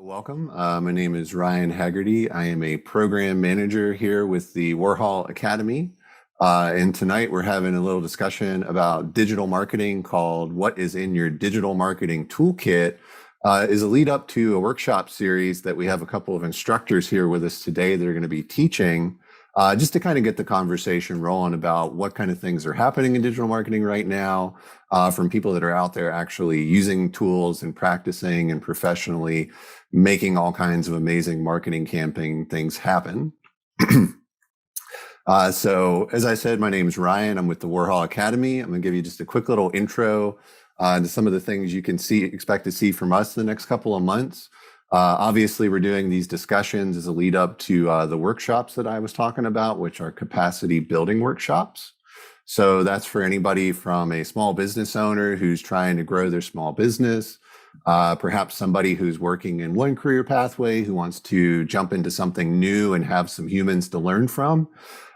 Welcome. My name is Ryan Haggerty. I am a program manager here with the Warhol Academy. And tonight we're having a little discussion about digital marketing called What is in Your Digital Marketing Toolkit, is a lead up to a workshop series that we have a couple of instructors here with us today that are going to be teaching, just to kind of get the conversation rolling about what kind of things are happening in digital marketing right now, from people that are out there actually using tools and practicing and professionally making all kinds of amazing marketing campaign things happen. So as I said, my name is Ryan. I'm with the Warhol Academy. I'm going to give you just a quick little intro to some of the things you can expect to see from us the next couple of months. Obviously, we're doing these discussions as a lead up to the workshops that I was talking about, which are capacity building workshops. So that's for anybody from a small business owner who's trying to grow their small business, perhaps somebody who's working in one career pathway who wants to jump into something new and have some humans to learn from.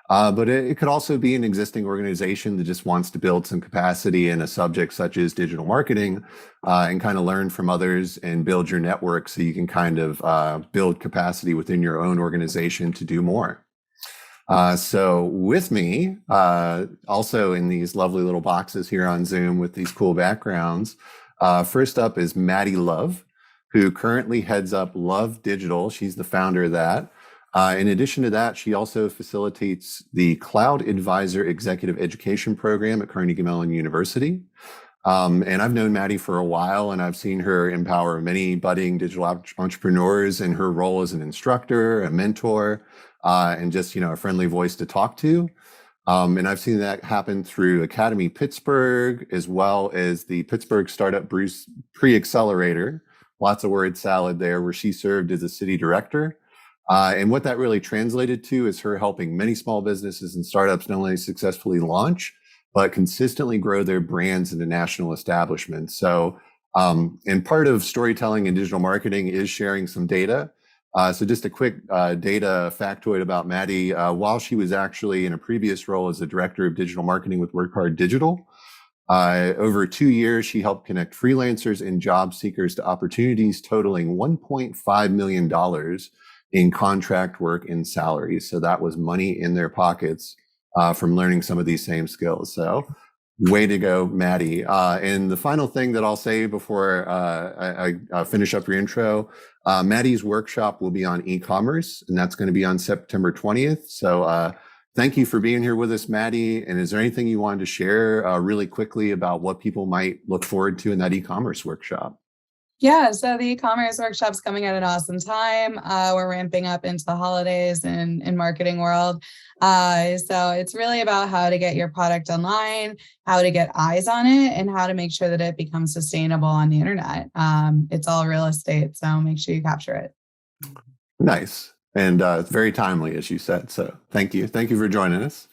But it could also be an existing organization that just wants to build some capacity in a subject such as digital marketing, and kind of learn from others and build your network so you can kind of build capacity within your own organization to do more. So with me, also in these lovely little boxes here on Zoom with these cool backgrounds, first up is Maddi Love, who currently heads up Love Digital. She's the founder of that. In addition to that, she also facilitates the Cloud Advisor Executive Education Program at Carnegie Mellon University. And I've known Maddi for a while, and I've seen her empower many budding digital entrepreneurs in her role as an instructor, a mentor, and just, a friendly voice to talk to. And I've seen that happen through Academy Pittsburgh, as well as the Pittsburgh Startup Pre-Accelerator, lots of word salad there, where she served as a city director. And what that really translated to is her helping many small businesses and startups not only successfully launch, but consistently grow their brands into national establishments. So, and part of storytelling and digital marketing is sharing some data. So just a quick data factoid about Maddi. While she was actually in a previous role as the director of digital marketing with WorkHard Digital, over 2 years, she helped connect freelancers and job seekers to opportunities totaling $1.5 million in contract work and salaries. So that was money in their pockets from learning some of these same skills. So way to go, Maddi. And the final thing that I'll say before I finish up your intro, Maddi's workshop will be on e-commerce, and that's going to be on September 20th. So thank you for being here with us, Maddi. And is there anything you wanted to share really quickly about what people might look forward to in that e-commerce workshop? Yeah, so the e-commerce workshop's coming at an awesome time. We're ramping up into the holidays in marketing world. So it's really about how to get your product online, how to get eyes on it, and how to make sure that it becomes sustainable on the internet. It's all real estate, so make sure you capture it. Nice. And it's very timely, as you said. So thank you. Thank you for joining us.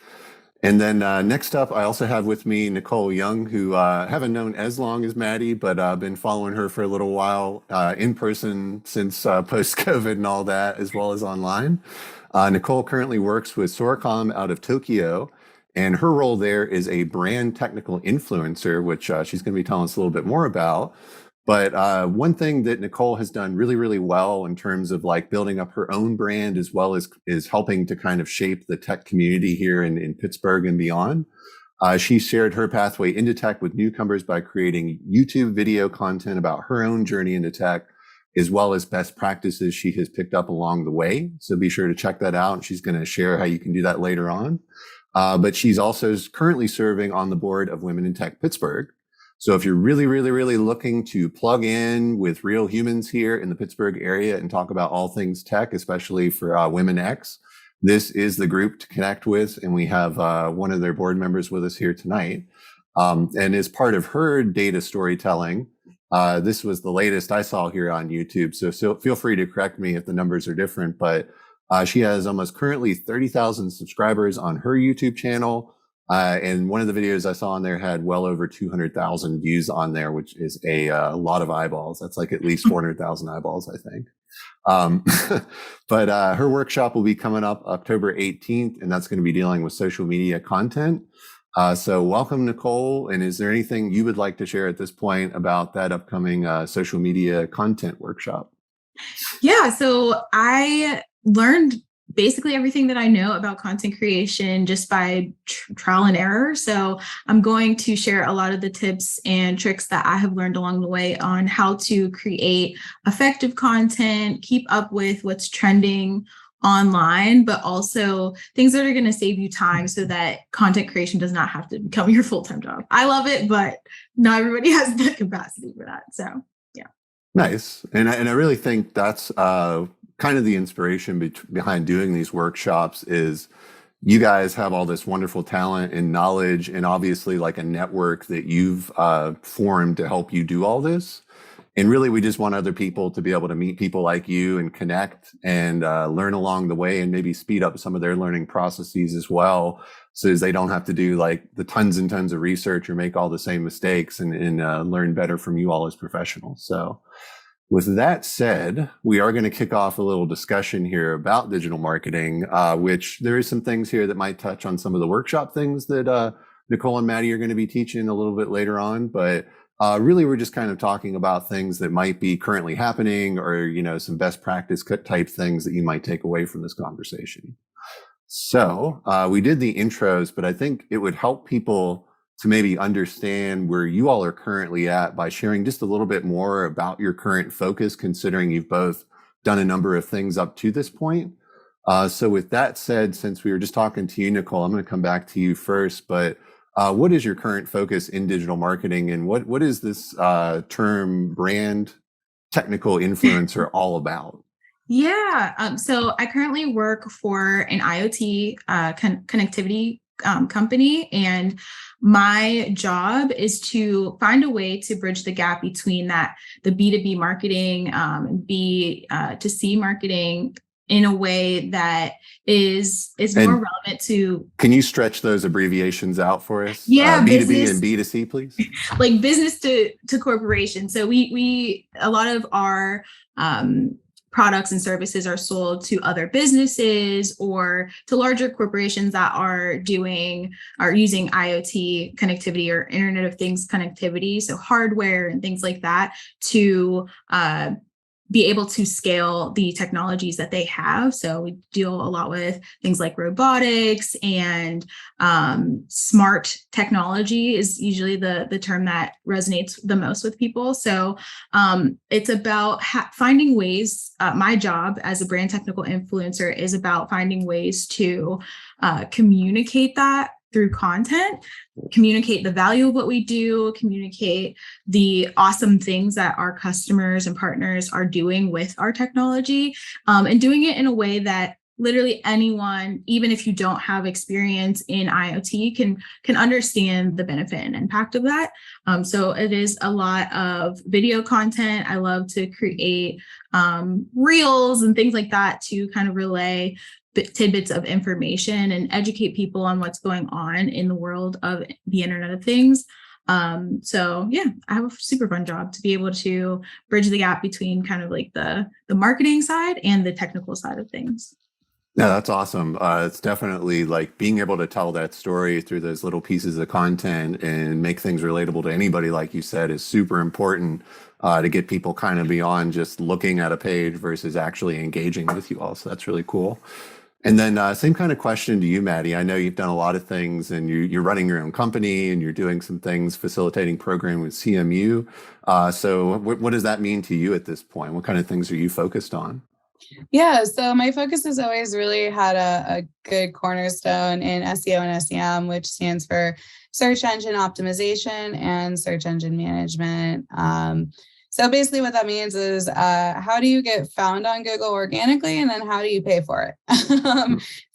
And then next up, I also have with me Nicole Young, who haven't known as long as Maddi, but I've been following her for a little while in person since post-COVID and all that, as well as online. Nicole currently works with Soracom out of Tokyo, and her role there is a brand technical influencer, which she's going to be telling us a little bit more about. But one thing that Nicole has done really, really well in terms of like building up her own brand, as well as is helping to kind of shape the tech community here in Pittsburgh and beyond. She shared her pathway into tech with newcomers by creating YouTube video content about her own journey into tech, as well as best practices she has picked up along the way. So be sure to check that out. She's going to share how you can do that later on. But she's also currently serving on the board of Women in Tech Pittsburgh. So if you're really, really, really looking to plug in with real humans here in the Pittsburgh area and talk about all things tech, especially for Women X, this is the group to connect with. And we have one of their board members with us here tonight. And as part of her data storytelling, this was the latest I saw here on YouTube. So feel free to correct me if the numbers are different, but she has almost currently 30,000 subscribers on her YouTube channel. And one of the videos I saw on there had well over 200,000 views on there, which is a lot of eyeballs. That's like at least 400,000 eyeballs, I think. But her workshop will be coming up October 18th, and that's going to be dealing with social media content. So welcome, Nicole. And is there anything you would like to share at this point about that upcoming social media content workshop? Yeah, so I learned basically everything that I know about content creation just by trial and error. So I'm going to share a lot of the tips and tricks that I have learned along the way on how to create effective content, keep up with what's trending online, but also things that are going to save you time so that content creation does not have to become your full-time job. I love it, but not everybody has the capacity for that. So yeah. Nice. And I really think that's kind of the inspiration behind doing these workshops is you guys have all this wonderful talent and knowledge and obviously like a network that you've formed to help you do all this. And really, we just want other people to be able to meet people like you and connect and learn along the way and maybe speed up some of their learning processes as well. So as they don't have to do like the tons and tons of research or make all the same mistakes and learn better from you all as professionals. So with that said, we are going to kick off a little discussion here about digital marketing, which there is some things here that might touch on some of the workshop things that Nicole and Maddi are going to be teaching a little bit later on. But really, we're just kind of talking about things that might be currently happening or, you know, some best practice type things that you might take away from this conversation. So we did the intros, but I think it would help people to maybe understand where you all are currently at by sharing just a little bit more about your current focus, considering you've both done a number of things up to this point. So with that said, since we were just talking to you, Nicole, I'm going to come back to you first, but what is your current focus in digital marketing and what is this term brand technical influencer all about? Yeah. So I currently work for an IoT connectivity company, and my job is to find a way to bridge the gap between the B2B marketing, B to C marketing in a way that is more relevant to. Can you stretch those abbreviations out for us? Yeah, B2B business, and B2C, please. Like business to corporation. So we a lot of our products and services are sold to other businesses or to larger corporations that are using IoT connectivity or Internet of Things connectivity, so hardware and things like that, to be able to scale the technologies that they have. So we deal a lot with things like robotics and smart technology is usually the term that resonates the most with people. So it's about finding ways. My job as a brand technical influencer is about finding ways to communicate that through content, communicate the value of what we do, communicate the awesome things that our customers and partners are doing with our technology, and doing it in a way that literally anyone, even if you don't have experience in IoT, can understand the benefit and impact of that. So it is a lot of video content. I love to create reels and things like that to kind of relay tidbits of information and educate people on what's going on in the world of the Internet of Things. So yeah, I have a super fun job to be able to bridge the gap between kind of like the marketing side and the technical side of things. Yeah, that's awesome. It's definitely like being able to tell that story through those little pieces of content and make things relatable to anybody, like you said, is super important to get people kind of beyond just looking at a page versus actually engaging with you all. So that's really cool. And then same kind of question to you, Maddi. I know you've done a lot of things and you're running your own company and you're doing some things, facilitating program with CMU. So what does that mean to you at this point? What kind of things are you focused on? Yeah, so my focus has always really had a good cornerstone in SEO and SEM, which stands for search engine optimization and search engine management. So basically what that means is how do you get found on Google organically, and then how do you pay for it?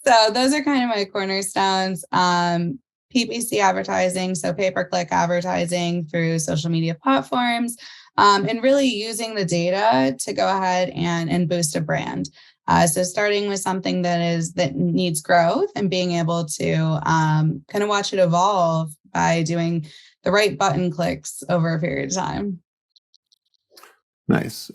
So those are kind of my cornerstones. PPC advertising, so pay-per-click advertising through social media platforms, and really using the data to go ahead and boost a brand. So starting with something that needs growth and being able to kind of watch it evolve by doing the right button clicks over a period of time. Nice.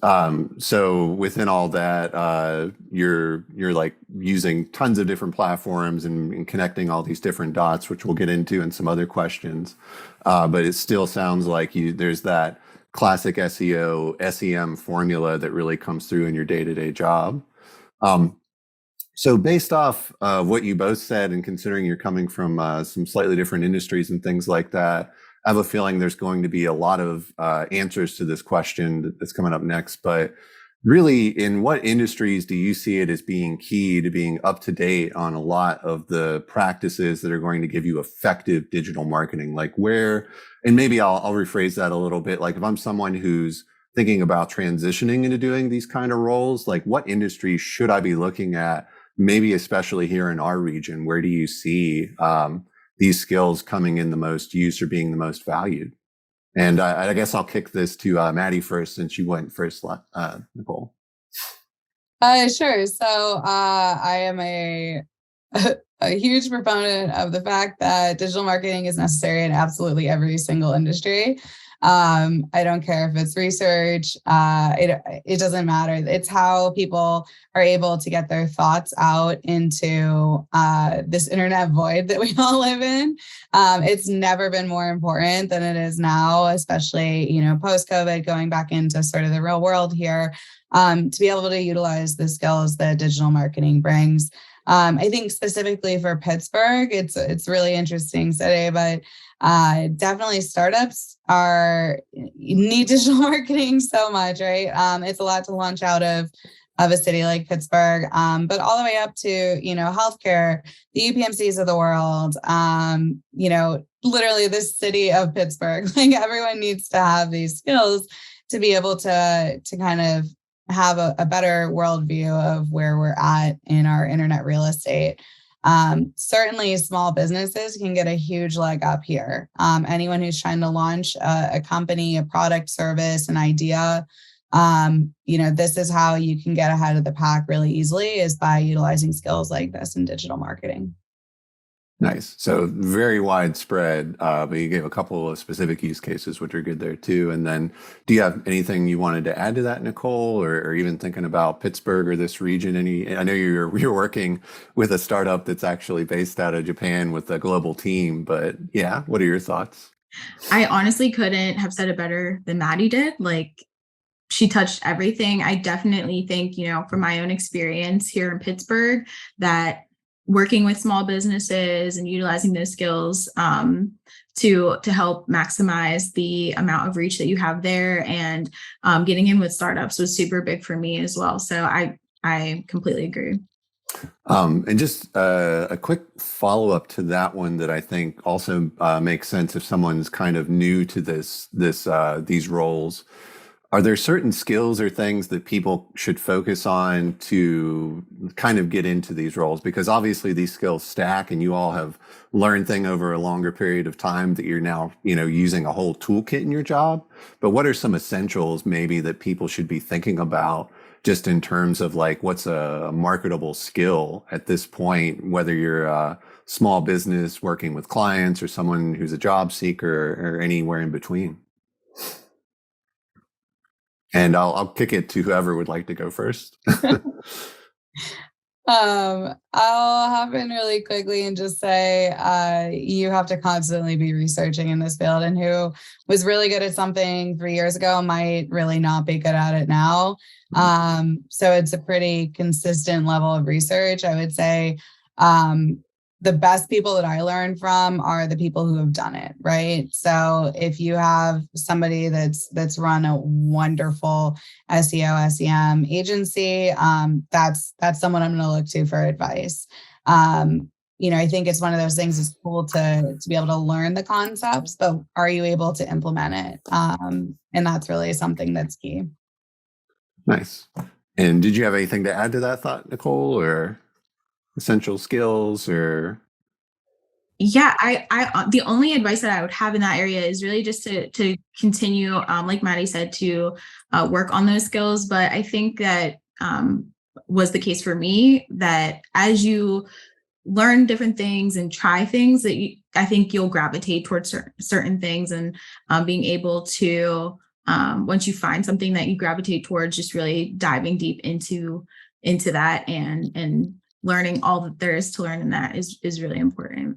So within all that, you're like using tons of different platforms and connecting all these different dots, which we'll get into in some other questions. But it still sounds like there's that classic SEO, SEM formula that really comes through in your day-to-day job. So based off what you both said, and considering you're coming from some slightly different industries and things like that, I have a feeling there's going to be a lot of answers to this question that's coming up next. But really, in what industries do you see it as being key to being up to date on a lot of the practices that are going to give you effective digital marketing? Like where, and maybe I'll rephrase that a little bit. Like if I'm someone who's thinking about transitioning into doing these kind of roles, like what industries should I be looking at? Maybe especially here in our region, where do you see these skills coming in the most use or being the most valued? And I guess I'll kick this to Maddi first, since you went first, Nicole. Sure. So I am a huge proponent of the fact that digital marketing is necessary in absolutely every single industry. I don't care if it's research, it doesn't matter. It's how people are able to get their thoughts out into this internet void that we all live in. It's never been more important than it is now, especially, post-COVID, going back into sort of the real world here, to be able to utilize the skills that digital marketing brings. I think specifically for Pittsburgh, it's really interesting today, but definitely startups need digital marketing so much, right? It's a lot to launch out of a city like Pittsburgh, but all the way up to, healthcare, the UPMCs of the world, literally the city of Pittsburgh. Like everyone needs to have these skills to be able to kind of have a better worldview of where we're at in our internet real estate. Certainly small businesses can get a huge leg up here. Anyone who's trying to launch a company, a product, service, an idea, this is how you can get ahead of the pack really easily, is by utilizing skills like this in digital marketing. Nice. So very widespread, but you gave a couple of specific use cases, which are good there too. And then do you have anything you wanted to add to that, Nicole, or even thinking about Pittsburgh or this region? I know you're working with a startup that's actually based out of Japan with a global team, but yeah, what are your thoughts? I honestly couldn't have said it better than Maddi did. Like, she touched everything. I definitely think, from my own experience here in Pittsburgh, that working with small businesses and utilizing those skills to help maximize the amount of reach that you have there, and getting in with startups was super big for me as well. So I completely agree. And just a quick follow-up to that one that I think also makes sense if someone's kind of new to these roles. Are there certain skills or things that people should focus on to kind of get into these roles? Because obviously these skills stack, and you all have learned things over a longer period of time that you're now, using a whole toolkit in your job. But what are some essentials maybe that people should be thinking about, just in terms of like what's a marketable skill at this point, whether you're a small business working with clients or someone who's a job seeker or anywhere in between? And I'll kick it to whoever would like to go first. I'll hop in really quickly and just say you have to constantly be researching in this field, and who was really good at something 3 years ago might really not be good at it now. So it's a pretty consistent level of research. I would say the best people that I learn from are the people who have done it, right? So if you have somebody that's run a wonderful SEO, SEM agency, that's someone I'm going to look to for advice. I think it's one of those things. It's cool to be able to learn the concepts, but are you able to implement it? And that's really something that's key. Nice. And did you have anything to add to that thought, Nicole, or essential skills? Or yeah, I the only advice that I would have in that area is really just to continue, like Maddi said, to work on those skills. But I think that was the case for me, that as you learn different things and try things, I think you'll gravitate towards certain things, and being able to, once you find something that you gravitate towards, just really diving deep into that and learning all that there is to learn in that is really important.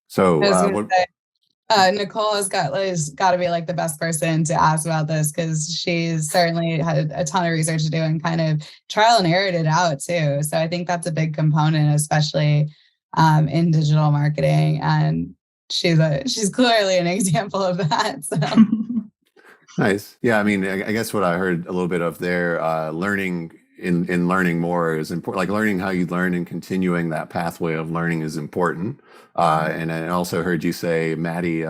so Nicole has got to be like the best person to ask about this, because she's certainly had a ton of research to do and kind of trial and errored it out too. So I think that's a big component, especially in digital marketing. And she's clearly an example of that. So. Nice. Yeah. I mean, I guess what I heard a little bit of there, learning in learning more is important. Like learning how you learn and continuing that pathway of learning is important. And I also heard you say, Maddi,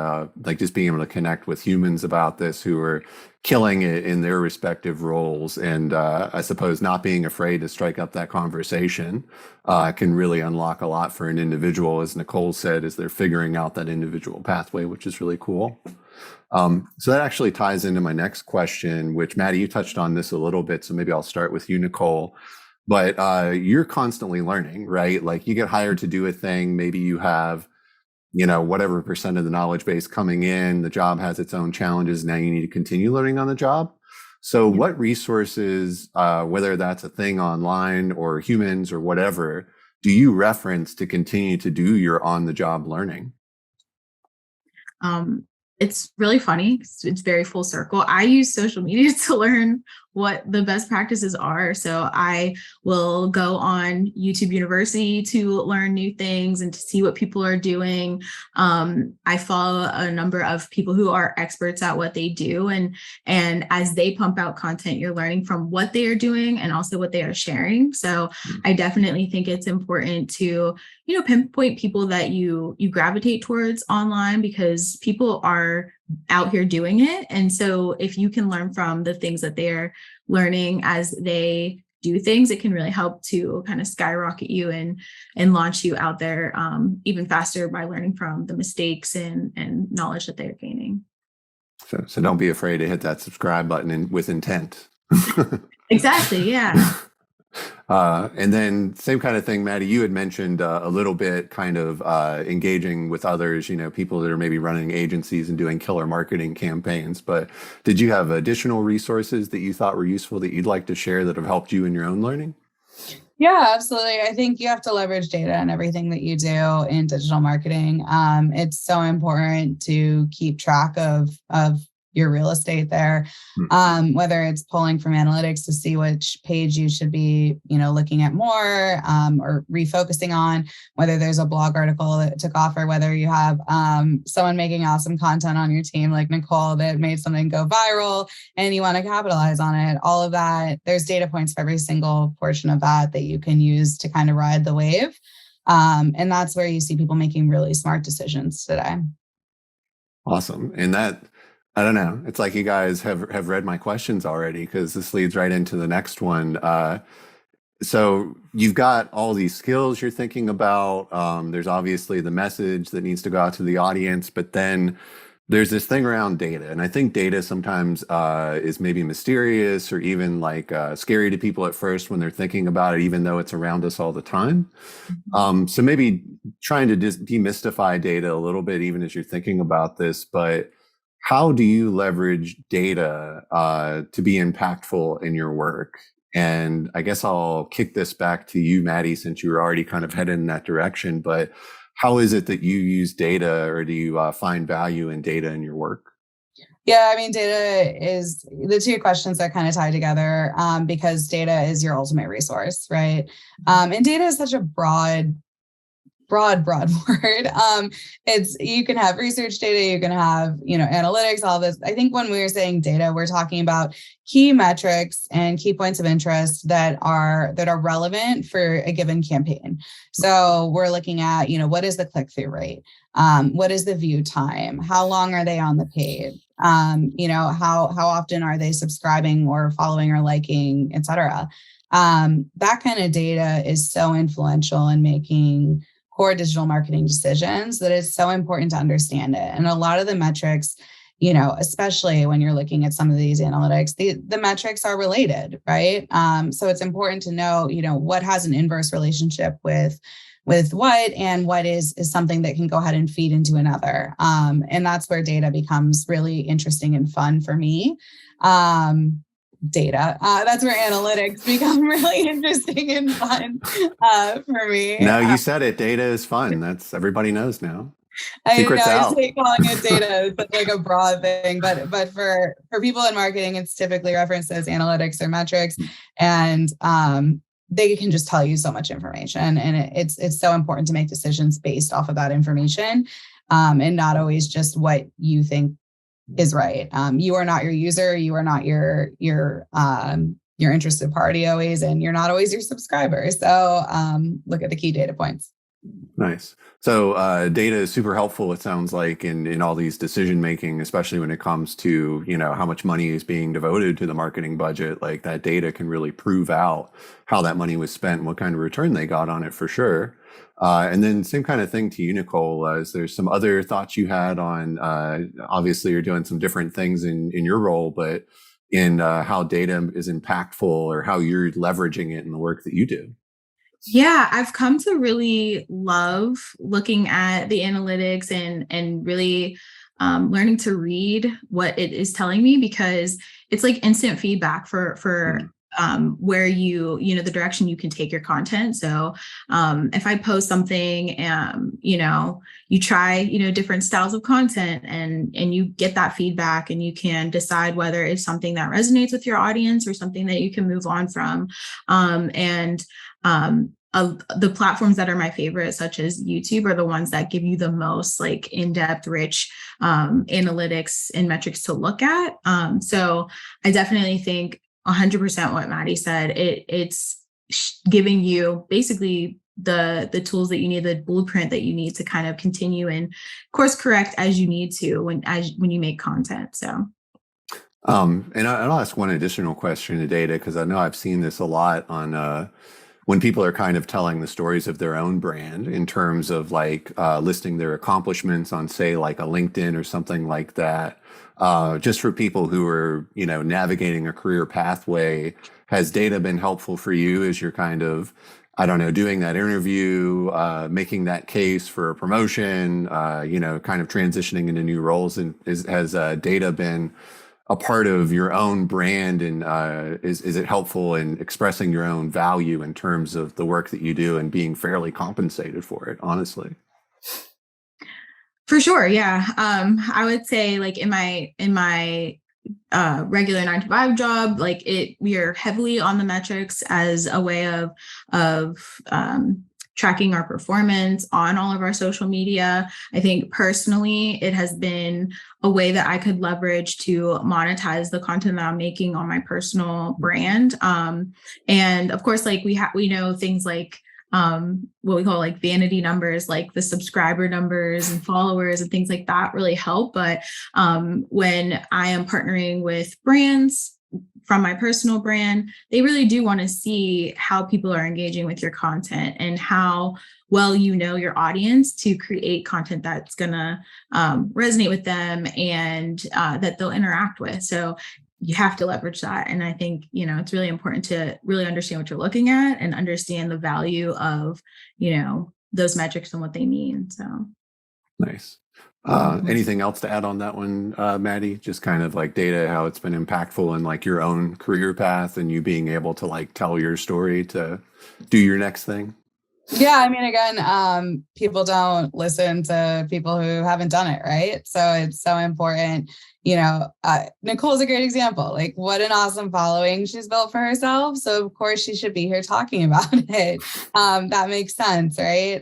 like just being able to connect with humans about this who are killing it in their respective roles. And I suppose not being afraid to strike up that conversation can really unlock a lot for an individual, as Nicole said, as they're figuring out that individual pathway, which is really cool. So that actually ties into my next question, which Maddi, you touched on this a little bit. So maybe I'll start with you, Nicole. But you're constantly learning, right? Like you get hired to do a thing. Maybe you have, whatever percent of the knowledge base coming in. The job has its own challenges. Now you need to continue learning on the job. So what resources, whether that's a thing online or humans or whatever, do you reference to continue to do your on-the-job learning? It's really funny. It's very full circle. I use social media to learn what the best practices are. So I will go on YouTube University to learn new things and to see what people are doing. I follow a number of people who are experts at what they do. And as they pump out content, you're learning from what they are doing and also what they are sharing. So I definitely think it's important to, pinpoint people that you gravitate towards online, because people are out here doing it. And so if you can learn from the things that they're learning as they do things, it can really help to kind of skyrocket you and launch you out there even faster by learning from the mistakes and knowledge that they're gaining. So don't be afraid to hit that subscribe button with intent. Exactly. Yeah. And then same kind of thing, Maddi, you had mentioned a little bit kind of engaging with others, people that are maybe running agencies and doing killer marketing campaigns. But did you have additional resources that you thought were useful that you'd like to share that have helped you in your own learning? Yeah, absolutely. I think you have to leverage data in everything that you do in digital marketing. It's so important to keep track of your real estate there, whether it's pulling from analytics to see which page you should be, looking at more or refocusing on, whether there's a blog article that took off or whether you have someone making awesome content on your team like Nicole that made something go viral and you want to capitalize on it. All of that, there's data points for every single portion of that you can use to kind of ride the wave. And that's where you see people making really smart decisions today. Awesome. And that, I don't know. It's like you guys have read my questions already, because this leads right into the next one. So you've got all these skills you're thinking about. There's obviously the message that needs to go out to the audience, but then there's this thing around data. And I think data sometimes is maybe mysterious or even like scary to people at first when they're thinking about it, even though it's around us all the time. So maybe trying to just demystify data a little bit, even as you're thinking about this, but how do you leverage data to be impactful in your work? And I guess I'll kick this back to you, Maddi, since you were already kind of headed in that direction. But how is it that you use data, or do you find value in data in your work? Yeah, I mean, data is, the two questions are kind of tied together because data is your ultimate resource, right? And data is such a broad word. It's, you can have research data, you can have, analytics, all this. I think when we're saying data, we're talking about key metrics and key points of interest that are relevant for a given campaign. So we're looking at, what is the click-through rate? What is the view time? How long are they on the page? How often are they subscribing or following or liking, et cetera? That kind of data is so influential in making core digital marketing decisions that it's so important to understand it. And a lot of the metrics, especially when you're looking at some of these analytics, the metrics are related, right? So it's important to know, what has an inverse relationship with what, and what is something that can go ahead and feed into another. And that's where data becomes really interesting and fun for me. Data. That's where analytics become really interesting and fun for me. No, you said it. Data is fun. That's, everybody knows now. I know Secret's I out. hate calling it data. It's like a broad thing, but for people in marketing, it's typically referenced as analytics or metrics, and they can just tell you so much information, and it's so important to make decisions based off of that information, and not always just what you think is right. You are not your user. You are not your interested party always, and you're not always your subscriber. So look at the key data points. Nice. So data is super helpful, it sounds like, in all these decision making, especially when it comes to, how much money is being devoted to the marketing budget. Like that data can really prove out how that money was spent and what kind of return they got on it for sure. And then same kind of thing to you, Nicole. Is there some other thoughts you had on, obviously you're doing some different things in your role, but in how data is impactful or how you're leveraging it in the work that you do? Yeah, I've come to really love looking at the analytics and really learning to read what it is telling me, because it's like instant feedback for where the direction you can take your content. So if I post something, you try, different styles of content and you get that feedback and you can decide whether it's something that resonates with your audience or something that you can move on from. The platforms that are my favorite, such as YouTube, are the ones that give you the most like in-depth, rich analytics and metrics to look at. So I definitely think 100% what Maddi said. It's giving you basically the tools that you need, the blueprint that you need to kind of continue and course correct as you need to when you make content. So. And I'll ask one additional question to data, because I know I've seen this a lot on when people are kind of telling the stories of their own brand in terms of like listing their accomplishments on, say, like a LinkedIn or something like that. Just for people who are, navigating a career pathway, has data been helpful for you as you're kind of, I don't know, doing that interview, making that case for a promotion, kind of transitioning into new roles? And has data been a part of your own brand, and is it helpful in expressing your own value in terms of the work that you do and being fairly compensated for it, honestly? For sure, yeah. I would say like in my regular 9 to 5 job, like we are heavily on the metrics as a way of tracking our performance on all of our social media. I think personally, it has been a way that I could leverage to monetize the content that I'm making on my personal brand. And of course, like we know things like what we call like vanity numbers, like the subscriber numbers and followers and things like that really help. But when I am partnering with brands from my personal brand, they really do want to see how people are engaging with your content and how well your audience to create content that's going to resonate with them and that they'll interact with. So you have to leverage that. And I think, it's really important to really understand what you're looking at and understand the value of, those metrics and what they mean. So nice. Anything else to add on that one, Maddi? Just kind of like data, how it's been impactful in like your own career path and you being able to like tell your story to do your next thing? Yeah, I mean, again, people don't listen to people who haven't done it, right? So it's so important. Nicole's a great example. Like, what an awesome following she's built for herself. So of course she should be here talking about it. That makes sense, right?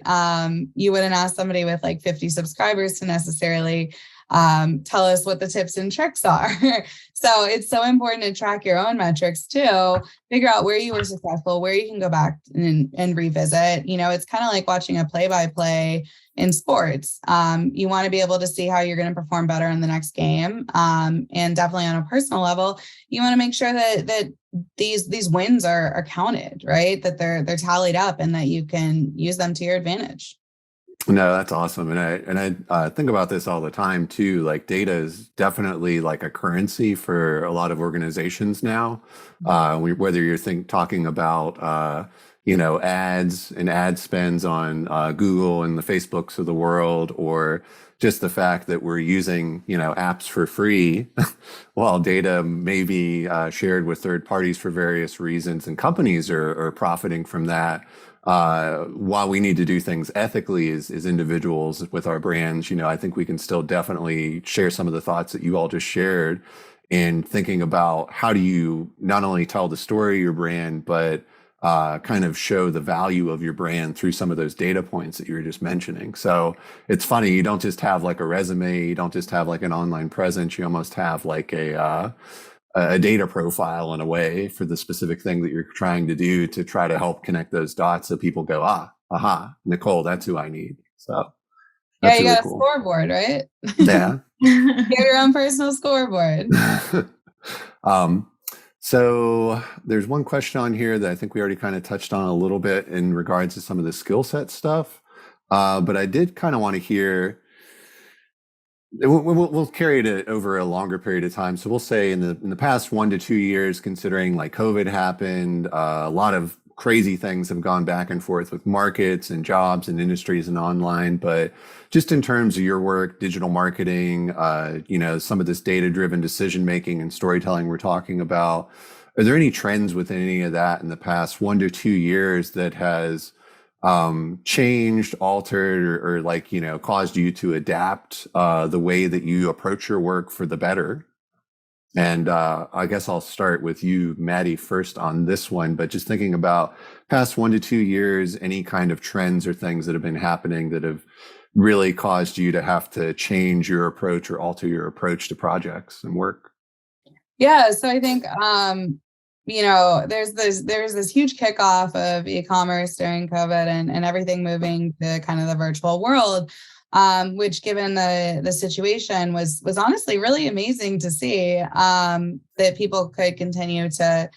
You wouldn't ask somebody with like 50 subscribers to necessarily tell us what the tips and tricks are. So it's so important to track your own metrics too, figure out where you were successful, where you can go back and revisit. It's kind of like watching a play-by-play in sports. You want to be able to see how you're going to perform better in the next game. And definitely on a personal level, you want to make sure that these wins are counted, right? That they're tallied up and that you can use them to your advantage. No, that's awesome. And I think about this all the time too. Like data is definitely like a currency for a lot of organizations now. Whether you're talking about, ads and ad spends on Google and the Facebooks of the world, or just the fact that we're using, apps for free while data may be shared with third parties for various reasons, and companies are profiting from that. while we need to do things ethically as individuals with our brands, I think we can still definitely share some of the thoughts that you all just shared in thinking about how do you not only tell the story of your brand, but kind of show the value of your brand through some of those data points that you were just mentioning. So it's funny, you don't just have like a resume, you don't just have like an online presence, you almost have like a data profile in a way for the specific thing that you're trying to do to try to help connect those dots so people go, aha, Nicole, that's who I need. So yeah, you really got a cool. scoreboard, right? Yeah. You have your own personal scoreboard. So there's one question on here that I think we already kind of touched on a little bit in regards to some of the skill set stuff. But I did kind of want to hear, we'll carry it over a longer period of time. So we'll say in the past 1 to 2 years, considering like COVID happened, a lot of crazy things have gone back and forth with markets and jobs and industries and online. But just in terms of your work, digital marketing, some of this data-driven decision making and storytelling we're talking about, are there any trends within any of that in the past 1 to 2 years that has changed, altered, or like, caused you to adapt the way that you approach your work for the better? And I guess I'll start with you, Maddi, first on this one, but just thinking about past 1 to 2 years, any kind of trends or things that have been happening that have really caused you to have to change your approach or alter your approach to projects and work? Yeah, so I think there's this huge kickoff of e-commerce during COVID and everything moving to kind of the virtual world, which given the situation was honestly really amazing to see that people could continue to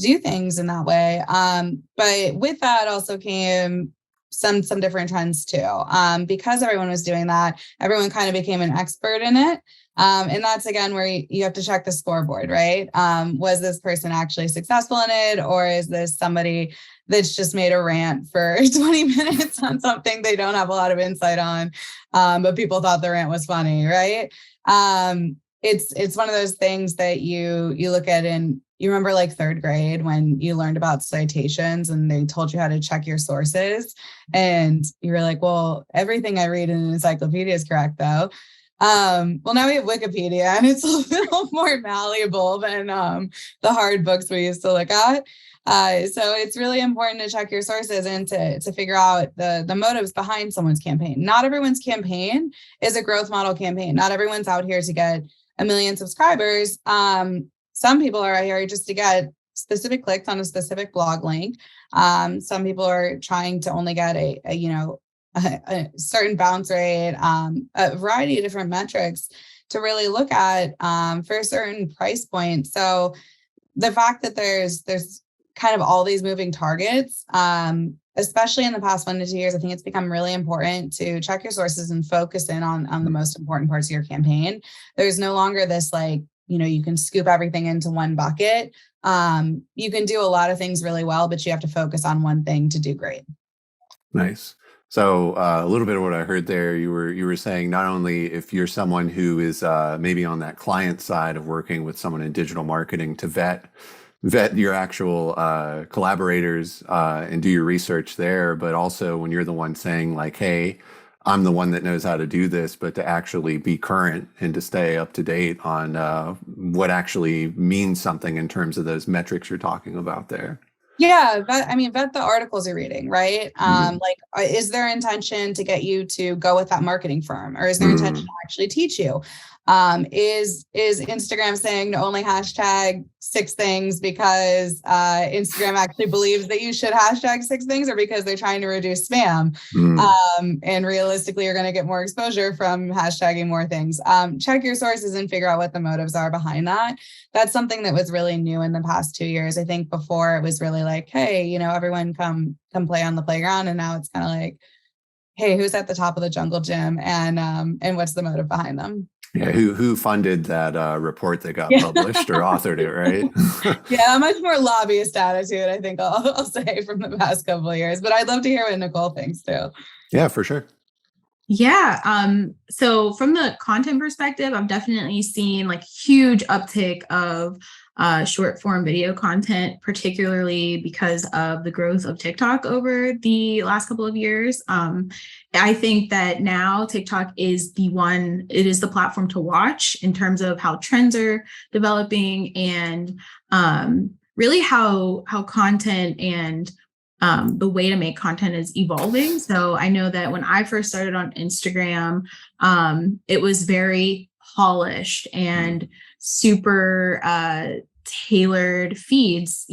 do things in that way. But with that also came some different trends too. Because everyone was doing that, everyone kind of became an expert in it. And that's again where you have to check the scoreboard, right? Was this person actually successful in it, or is this somebody that's just made a rant for 20 minutes on something they don't have a lot of insight on, but people thought the rant was funny, right? It's one of those things that you look at, and you remember like third grade when you learned about citations and they told you how to check your sources, and you were like, well, everything I read in an encyclopedia is correct though. Well, now we have Wikipedia, and it's a little more malleable than the hard books we used to look at. So it's really important to check your sources and to figure out the motives behind someone's campaign. Not everyone's campaign is a growth model campaign. Not everyone's out here to get 1 million subscribers. Some people are out here just to get specific clicks on a specific blog link. Some people are trying to only get a certain bounce rate, a variety of different metrics to really look at for a certain price point. So the fact that there's kind of all these moving targets, especially in the past 1 to 2 years, I think it's become really important to check your sources and focus in on the most important parts of your campaign. There's no longer this you can scoop everything into one bucket. You can do a lot of things really well, but you have to focus on one thing to do great. Nice. So a little bit of what I heard there, you were saying not only if you're someone who is maybe on that client side of working with someone in digital marketing to vet your actual collaborators and do your research there, but also when you're the one saying like, hey, I'm the one that knows how to do this, but to actually be current and to stay up to date on what actually means something in terms of those metrics you're talking about there. Yeah, vet the articles you're reading, right? Is their intention to get you to go with that marketing firm, or is their intention to actually teach you? Is Instagram saying to only hashtag 6 things because Instagram actually believes that you should hashtag 6 things, or because they're trying to reduce spam? And realistically, you're going to get more exposure from hashtagging more things. Check your sources and figure out what the motives are behind that. That's something that was really new in the past 2 years. I think before it was really like, hey, everyone come play on the playground. And now it's kind of like, hey, who's at the top of the jungle gym, and what's the motive behind them? Yeah, who funded that report that got published or authored it, right? Yeah, a much more lobbyist attitude, I think I'll say, from the past couple of years. But I'd love to hear what Nicole thinks too. Yeah, for sure. Yeah. So from the content perspective, I've definitely seen like huge uptick of short form video content, particularly because of the growth of TikTok over the last couple of years. I think that now TikTok is it is the platform to watch in terms of how trends are developing and really how content and the way to make content is evolving. So I know that when I first started on Instagram, it was very polished and super tailored feeds,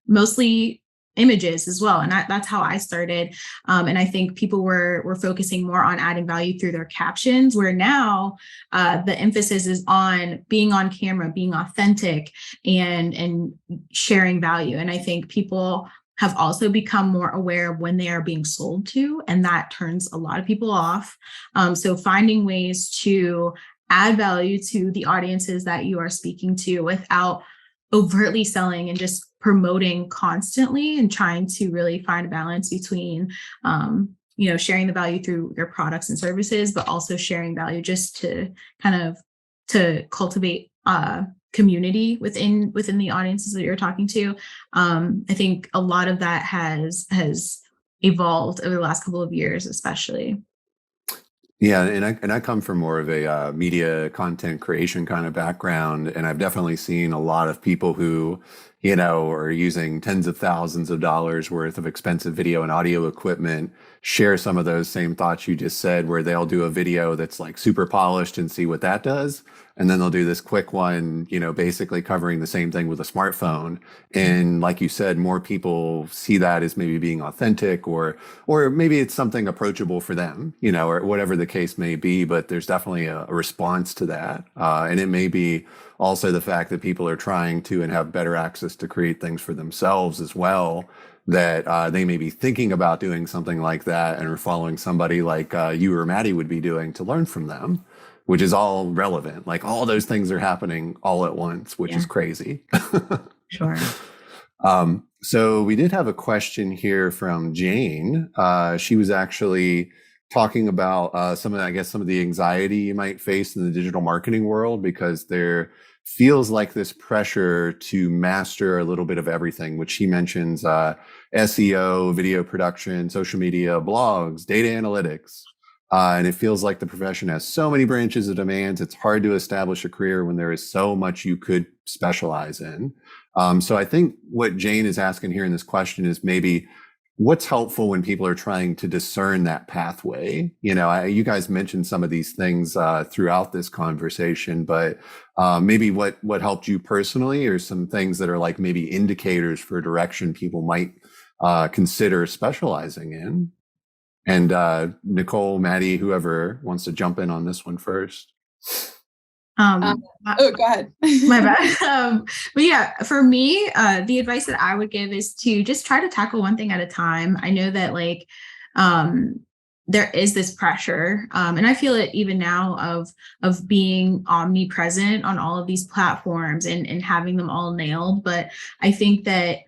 mostly images as well. And that's how I started. And I think people were focusing more on adding value through their captions, where now the emphasis is on being on camera, being authentic and sharing value. And I think people have also become more aware of when they are being sold to, and that turns a lot of people off. So finding ways to add value to the audiences that you are speaking to without overtly selling and just promoting constantly, and trying to really find a balance between sharing the value through your products and services, but also sharing value just to kind of to cultivate community within the audiences that you're talking to. I think a lot of that has evolved over the last couple of years, especially. Yeah, and I come from more of a media content creation kind of background, and I've definitely seen a lot of people who, are using tens of thousands of dollars worth of expensive video and audio equipment share some of those same thoughts you just said, where they'll do a video that's like super polished and see what that does. And then they'll do this quick one, basically covering the same thing with a smartphone. And like you said, more people see that as maybe being authentic, or maybe it's something approachable for them, or whatever the case may be. But there's definitely a response to that. And it may be also the fact that people are trying to and have better access to create things for themselves as well, that they may be thinking about doing something like that and are following somebody like you or Maddi would be doing to learn from them, which is all relevant. Like all those things are happening all at once, which is crazy. Sure. So we did have a question here from Jane. She was actually talking about some of the anxiety you might face in the digital marketing world, because there feels like this pressure to master a little bit of everything, which she mentions SEO, video production, social media, blogs, data analytics. And it feels like the profession has so many branches of demands. It's hard to establish a career when there is so much you could specialize in. So I think what Jane is asking here in this question is maybe what's helpful when people are trying to discern that pathway. You guys mentioned some of these things throughout this conversation, but maybe what helped you personally, or some things that are like maybe indicators for direction people might consider specializing in. And Nicole, Maddi, whoever wants to jump in on this one first. Go ahead. My bad. But yeah, for me, the advice that I would give is to just try to tackle one thing at a time. I know that there is this pressure, and I feel it even now of being omnipresent on all of these platforms and having them all nailed. But I think that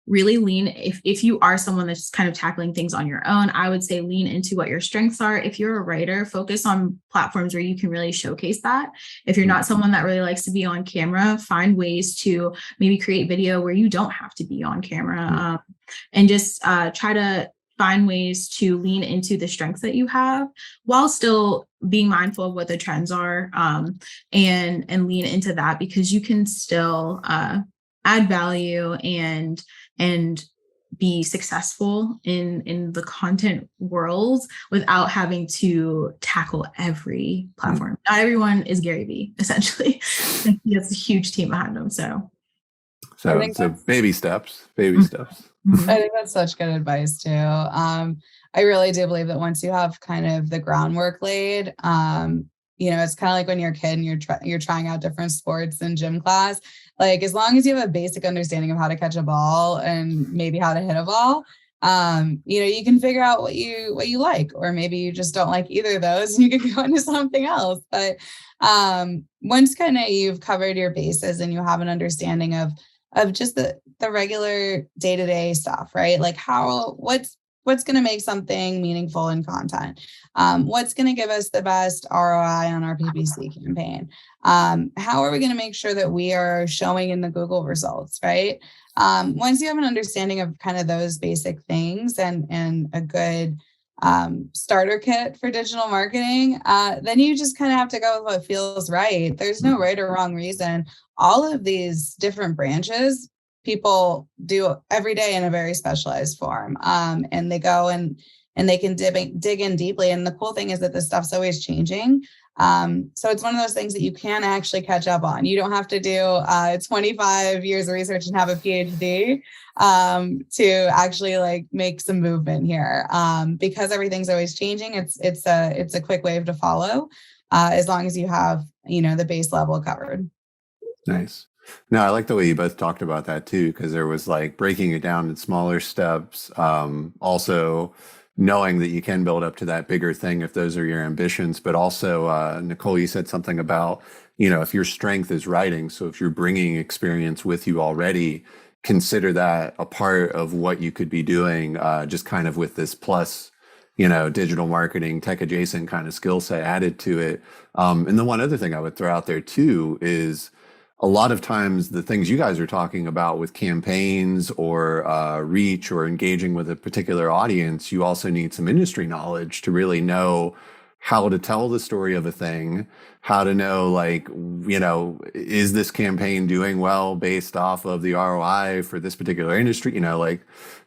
really lean, if you are someone that's kind of tackling things on your own, I would say lean into what your strengths are. If you're a writer, focus on platforms where you can really showcase that. If you're not someone that really likes to be on camera, find ways to maybe create video where you don't have to be on camera, and just try to find ways to lean into the strengths that you have while still being mindful of what the trends are, and lean into that, because you can still add value and be successful in the content world without having to tackle every platform. Not everyone is Gary Vee, essentially. He has a huge team behind him. So baby steps. I think that's such good advice too. I really do believe that once you have kind of the groundwork laid, it's kind of like when you're a kid and you're trying out different sports in gym class. Like, as long as you have a basic understanding of how to catch a ball and maybe how to hit a ball, you can figure out what you like, or maybe you just don't like either of those and you can go into something else. But once kind of you've covered your bases and you have an understanding of just the regular day-to-day stuff, right? Like what's what's going to make something meaningful in content? What's going to give us the best ROI on our PPC campaign? How are we going to make sure that we are showing in the Google results, right? Once you have an understanding of kind of those basic things and a good starter kit for digital marketing, then you just kind of have to go with what feels right. There's no right or wrong reason. All of these different branches, people do every day in a very specialized form. And they go and they can dig in deeply. And the cool thing is that this stuff's always changing. So it's one of those things that you can actually catch up on. You don't have to do 25 years of research and have a PhD to actually like make some movement here. Because everything's always changing. It's a quick wave to follow as long as you have, the base level covered. Nice. No, I like the way you both talked about that too, because there was like breaking it down in smaller steps. Also knowing that you can build up to that bigger thing if those are your ambitions, but also Nicole, you said something about, if your strength is writing. So if you're bringing experience with you already, consider that a part of what you could be doing, just kind of with this plus, digital marketing, tech adjacent kind of skill set added to it. And the one other thing I would throw out there too is a lot of times the things you guys are talking about with campaigns or reach or engaging with a particular audience, you also need some industry knowledge to really know how to tell the story of a thing, how to know, like, is this campaign doing well based off of the ROI for this particular industry?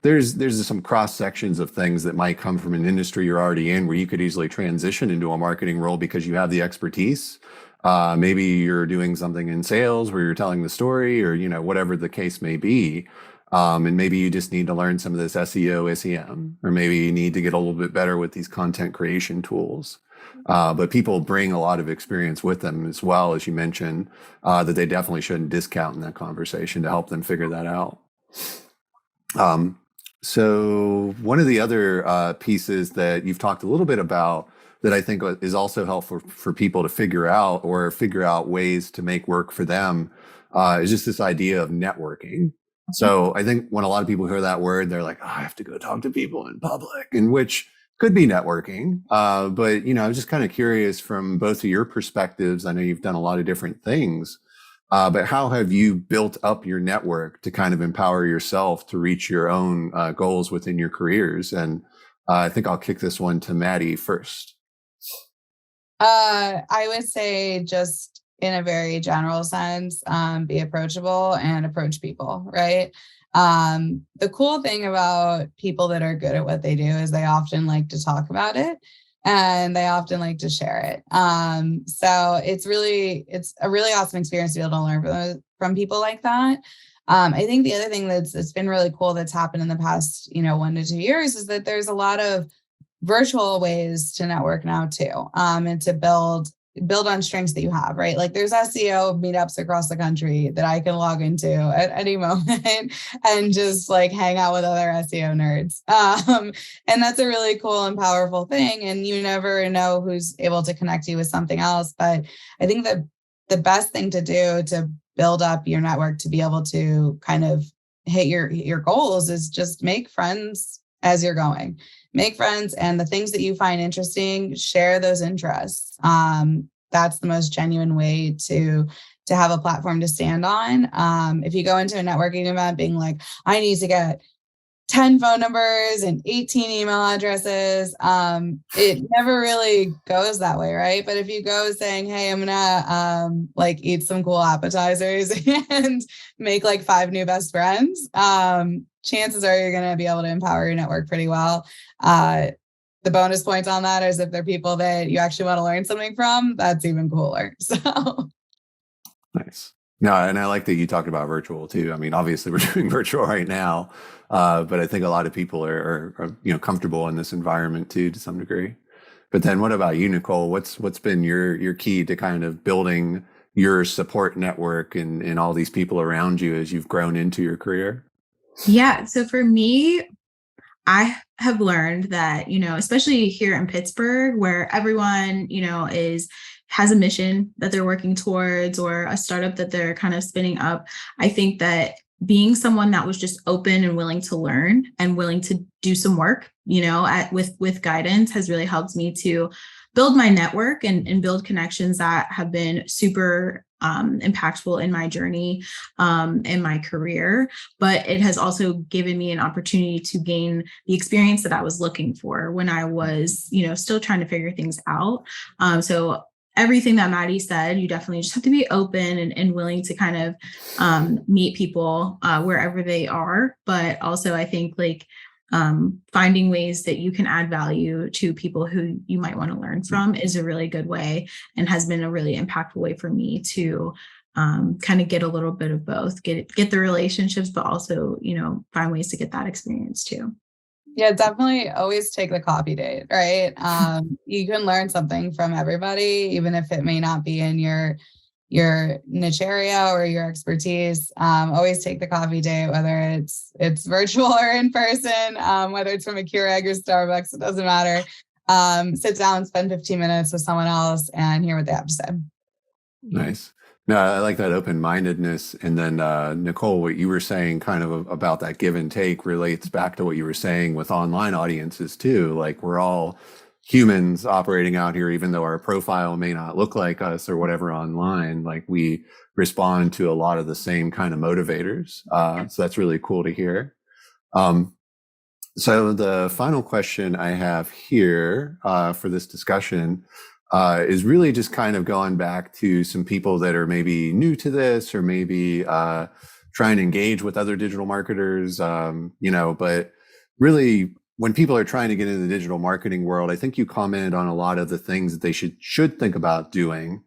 There's some cross sections of things that might come from an industry you're already in where you could easily transition into a marketing role because you have the expertise. Maybe you're doing something in sales where you're telling the story or, whatever the case may be. And maybe you just need to learn some of this SEO, SEM, or maybe you need to get a little bit better with these content creation tools. But people bring a lot of experience with them as well, as you mentioned, that they definitely shouldn't discount in that conversation to help them figure that out. So one of the other pieces that you've talked a little bit about that I think is also helpful for people to figure out ways to make work for them is just this idea of networking. So I think when a lot of people hear that word, they're like, oh, I have to go talk to people in public, and which could be networking. But, I'm just kind of curious from both of your perspectives. I know you've done a lot of different things, but how have you built up your network to kind of empower yourself to reach your own goals within your careers? And I think I'll kick this one to Maddi first. I would say just in a very general sense, be approachable and approach people, right? The cool thing about people that are good at what they do is they often like to talk about it and they often like to share it. So it's a really awesome experience to be able to learn from people like that. I think the other thing that's been really cool that's happened in the past, 1 to 2 years is that there's a lot of virtual ways to network now too, and to build on strengths that you have, right? Like there's SEO meetups across the country that I can log into at any moment and just like hang out with other SEO nerds. And that's a really cool and powerful thing. And you never know who's able to connect you with something else. But I think that the best thing to do to build up your network to be able to kind of hit your goals is just make friends as you're going. Make friends, and the things that you find interesting, share those interests. That's the most genuine way to have a platform to stand on. If you go into a networking event being like, I need to get 10 phone numbers and 18 email addresses, it never really goes that way, right? But if you go saying, hey, I'm gonna eat some cool appetizers and make like 5 new best friends, chances are you're gonna be able to empower your network pretty well. The bonus points on that is if they're people that you actually want to learn something from, that's even cooler. So nice. No, and I like that you talked about virtual too. I mean, obviously we're doing virtual right now, but I think a lot of people are comfortable in this environment too, to some degree. But then what about you, Nicole? What's been your key to kind of building your support network and all these people around you as you've grown into your career? Yeah. So for me, I have learned that, especially here in Pittsburgh, where everyone, has a mission that they're working towards or a startup that they're kind of spinning up. I think that being someone that was just open and willing to learn and willing to do some work with guidance has really helped me to build my network and build connections that have been super impactful in my journey in my career. But it has also given me an opportunity to gain the experience that I was looking for when I was, still trying to figure things out. So everything that Maddi said, you definitely just have to be open and willing to kind of meet people wherever they are. But also, I think finding ways that you can add value to people who you might want to learn from is a really good way, and has been a really impactful way for me to kind of get a little bit of both, get the relationships, but also, find ways to get that experience too. Yeah, definitely always take the coffee date, right? You can learn something from everybody, even if it may not be in your niche area or your expertise. Always take the coffee date, whether it's virtual or in person, whether it's from a Keurig or Starbucks, it doesn't matter. Sit down, spend 15 minutes with someone else and hear what they have to say. Nice. No, I like that open-mindedness. And then Nicole, what you were saying kind of about that give and take relates back to what you were saying with online audiences too. Like, we're all humans operating out here, even though our profile may not look like us or whatever online, like we respond to a lot of the same kind of motivators. So that's really cool to hear. So the final question I have here for this discussion is really just kind of going back to some people that are maybe new to this, or maybe trying to engage with other digital marketers, but really, when people are trying to get into the digital marketing world, I think you commented on a lot of the things that they should think about doing.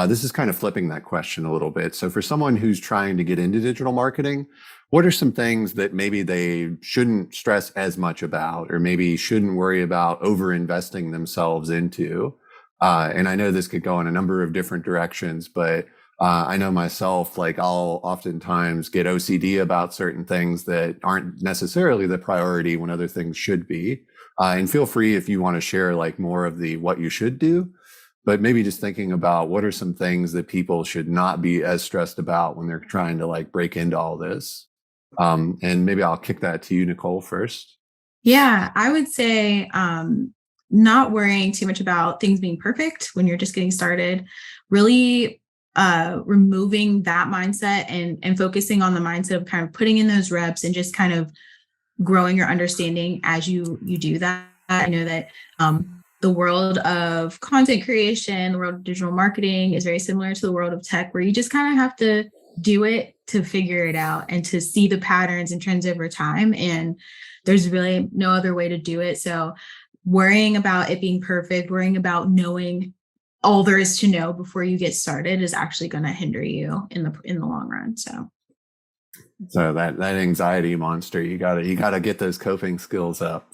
This is kind of flipping that question a little bit. So for someone who's trying to get into digital marketing, what are some things that maybe they shouldn't stress as much about, or maybe shouldn't worry about over-investing themselves into? And I know this could go in a number of different directions, but I know myself, I'll oftentimes get OCD about certain things that aren't necessarily the priority when other things should be. And feel free if you want to share more of the what you should do, but maybe just thinking about what are some things that people should not be as stressed about when they're trying to break into all this. And maybe I'll kick that to you, Nicole, first. Yeah, I would say not worrying too much about things being perfect when you're just getting started, really removing that mindset and focusing on the mindset of kind of putting in those reps and just kind of growing your understanding as you do that. I know that the world of content creation, the world of digital marketing is very similar to the world of tech, where you just kind of have to do it to figure it out and to see the patterns and trends over time. And there's really no other way to do it. So worrying about it being perfect, worrying about knowing all there is to know before you get started is actually going to hinder you in the long run. So that anxiety monster, you gotta get those coping skills up.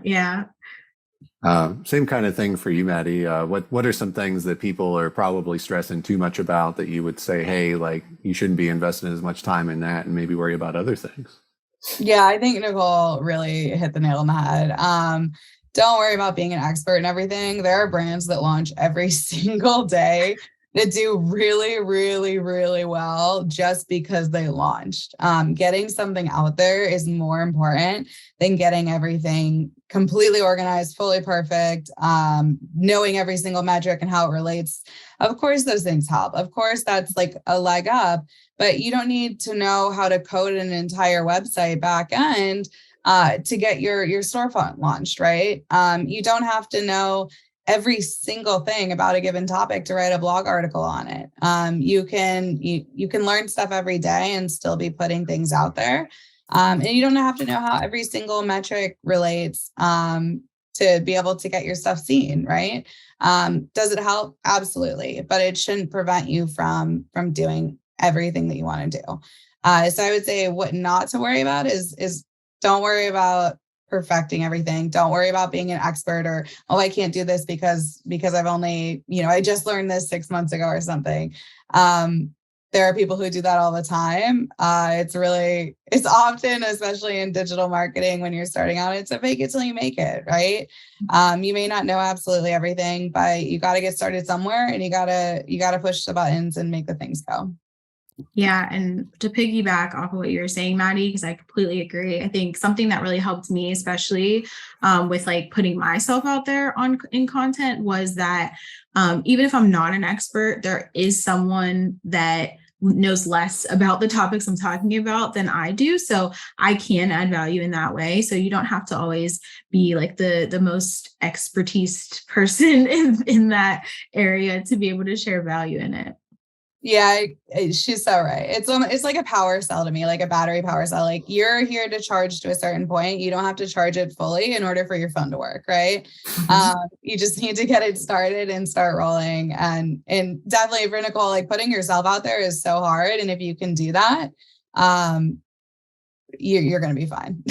Yeah. Same kind of thing for you, Maddi. What are some things that people are probably stressing too much about that you would say, hey, you shouldn't be investing as much time in that, and maybe worry about other things? Yeah, I think Nicole really hit the nail on the head. Don't worry about being an expert in everything. There are brands that launch every single day that do really, really, really well just because they launched. Getting something out there is more important than getting everything completely organized, fully perfect, knowing every single metric and how it relates. Of course, those things help. Of course, that's a leg up, but you don't need to know how to code an entire website back end to get your storefront launched, right? You don't have to know every single thing about a given topic to write a blog article on it. You can learn stuff every day and still be putting things out there. And you don't have to know how every single metric relates to be able to get your stuff seen, right? Does it help? Absolutely, but it shouldn't prevent you from doing everything that you want to do. So I would say what not to worry about is don't worry about perfecting everything. Don't worry about being an expert or, oh, I can't do this because I've only, I just learned this 6 months ago or something. There are people who do that all the time. It's often, especially in digital marketing, when you're starting out, it's a fake it till you make it, right? You may not know absolutely everything, but you got to get started somewhere, and you got to push the buttons and make the things go. Yeah. And to piggyback off of what you were saying, Maddi, because I completely agree. I think something that really helped me, especially with like putting myself out there in content, was that even if I'm not an expert, there is someone that knows less about the topics I'm talking about than I do. So I can add value in that way. So you don't have to always be like the most expertise person in that area to be able to share value in it. Yeah, she's so right. It's like a power cell to me, like a battery power cell. Like you're here to charge to a certain point. You don't have to charge it fully in order for your phone to work, right? You just need to get it started and start rolling. And definitely for Nicole, like putting yourself out there is so hard. And if you can do that, you're going to be fine.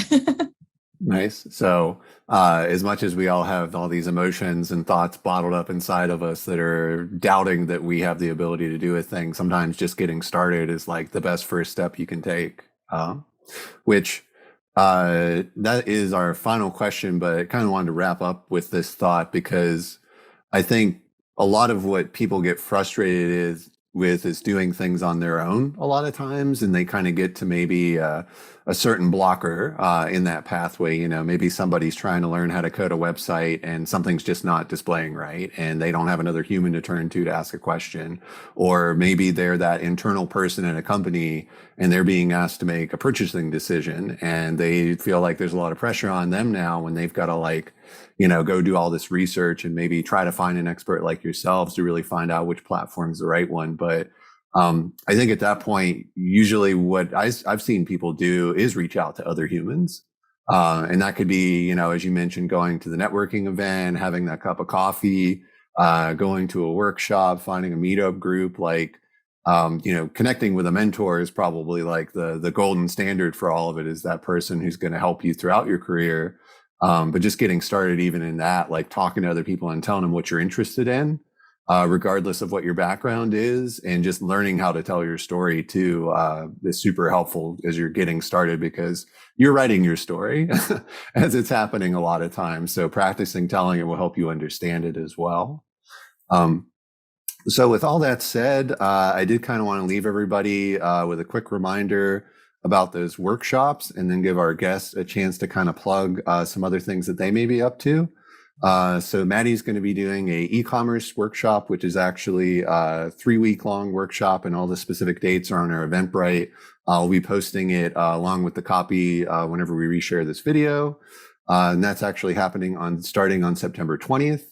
Nice. So, as much as we all have all these emotions and thoughts bottled up inside of us that are doubting that we have the ability to do a thing, sometimes just getting started is like the best first step you can take. Which that is our final question, but I kind of wanted to wrap up with this thought because I think a lot of what people get frustrated is doing things on their own a lot of times, and they kind of get to maybe a certain blocker in that pathway. You know, maybe somebody's trying to learn how to code a website and something's just not displaying right, and they don't have another human to turn to ask a question. Or maybe they're that internal person in a company and they're being asked to make a purchasing decision, and they feel like there's a lot of pressure on them now when they've got to like, you know, go do all this research and maybe try to find an expert like yourselves to really find out which platform's the right one. But I think at that point, usually what I've seen people do is reach out to other humans. And that could be, you know, as you mentioned, going to the networking event, having that cup of coffee, going to a workshop, finding a meetup group, like, you know, connecting with a mentor is probably like the golden standard for all of it, is that person who's going to help you throughout your career. But just getting started even in that, like talking to other people and telling them what you're interested in, regardless of what your background is, and just learning how to tell your story too, is super helpful as you're getting started, because you're writing your story as it's happening a lot of times. So practicing telling it will help you understand it as well. So with all that said, I did kind of want to leave everybody with a quick reminder about those workshops, and then give our guests a chance to kind of plug some other things that they may be up to. So Maddi's going to be doing a e-commerce workshop, which is actually a 3-week long workshop, and all the specific dates are on our Eventbrite. I'll be posting it along with the copy whenever we reshare this video. And that's actually happening starting on September 20th.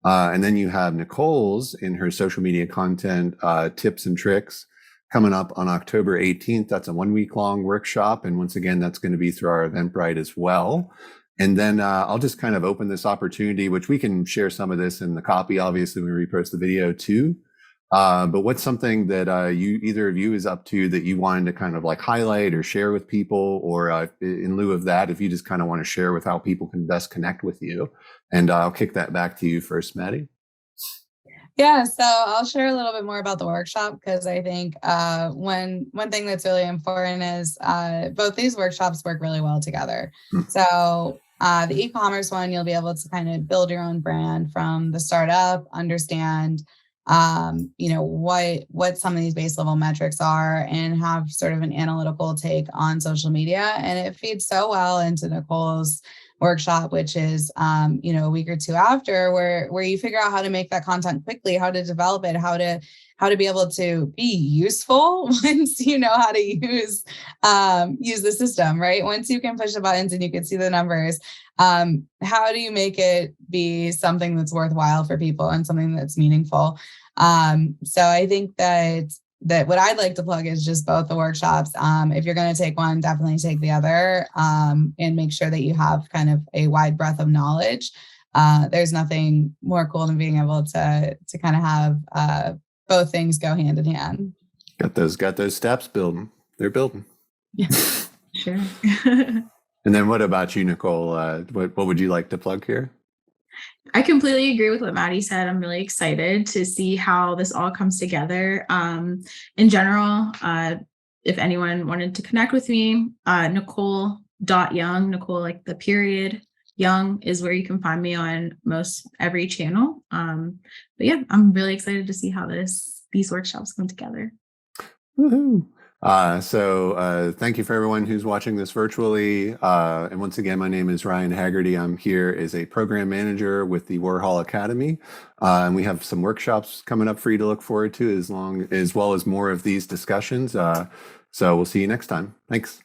And then you have Nicole's in her social media content tips and tricks coming up on October 18th. That's a 1-week long workshop. And once again, that's going to be through our Eventbrite as well. And then I'll just kind of open this opportunity, which we can share some of this in the copy, obviously, when we repost the video too. But what's something that either of you is up to that you wanted to kind of like highlight or share with people, or in lieu of that, if you just kind of want to share with how people can best connect with you? And I'll kick that back to you first, Maddi. Yeah, so I'll share a little bit more about the workshop, because I think one thing that's really important is both these workshops work really well together. So the e-commerce one, you'll be able to kind of build your own brand from the startup, understand you know, what some of these base level metrics are, and have sort of an analytical take on social media. And it feeds so well into Nicole's workshop, which is you know, a week or two after, where you figure out how to make that content quickly, how to develop it, how to be able to be useful once you know how to use the system, right? Once you can push the buttons and you can see the numbers, how do you make it be something that's worthwhile for people and something that's meaningful? So I think that what I'd like to plug is just both the workshops. If you're going to take one, definitely take the other, and make sure that you have kind of a wide breadth of knowledge. There's nothing more cool than being able to kind of have both things go hand in hand. Got those steps building. They're building. Yeah, sure. And then what about you, Nicole? What would you like to plug here? I completely agree with what Maddi said. I'm really excited to see how this all comes together. In general, if anyone wanted to connect with me, Nicole.Young, Nicole like the period, Young is where you can find me on most every channel. But yeah, I'm really excited to see how these workshops come together. Woohoo! Thank you for everyone who's watching this virtually. And once again, my name is Ryan Haggerty. I'm here as a program manager with the Warhol Academy. And we have some workshops coming up for you to look forward to as well as more of these discussions. So we'll see you next time. Thanks.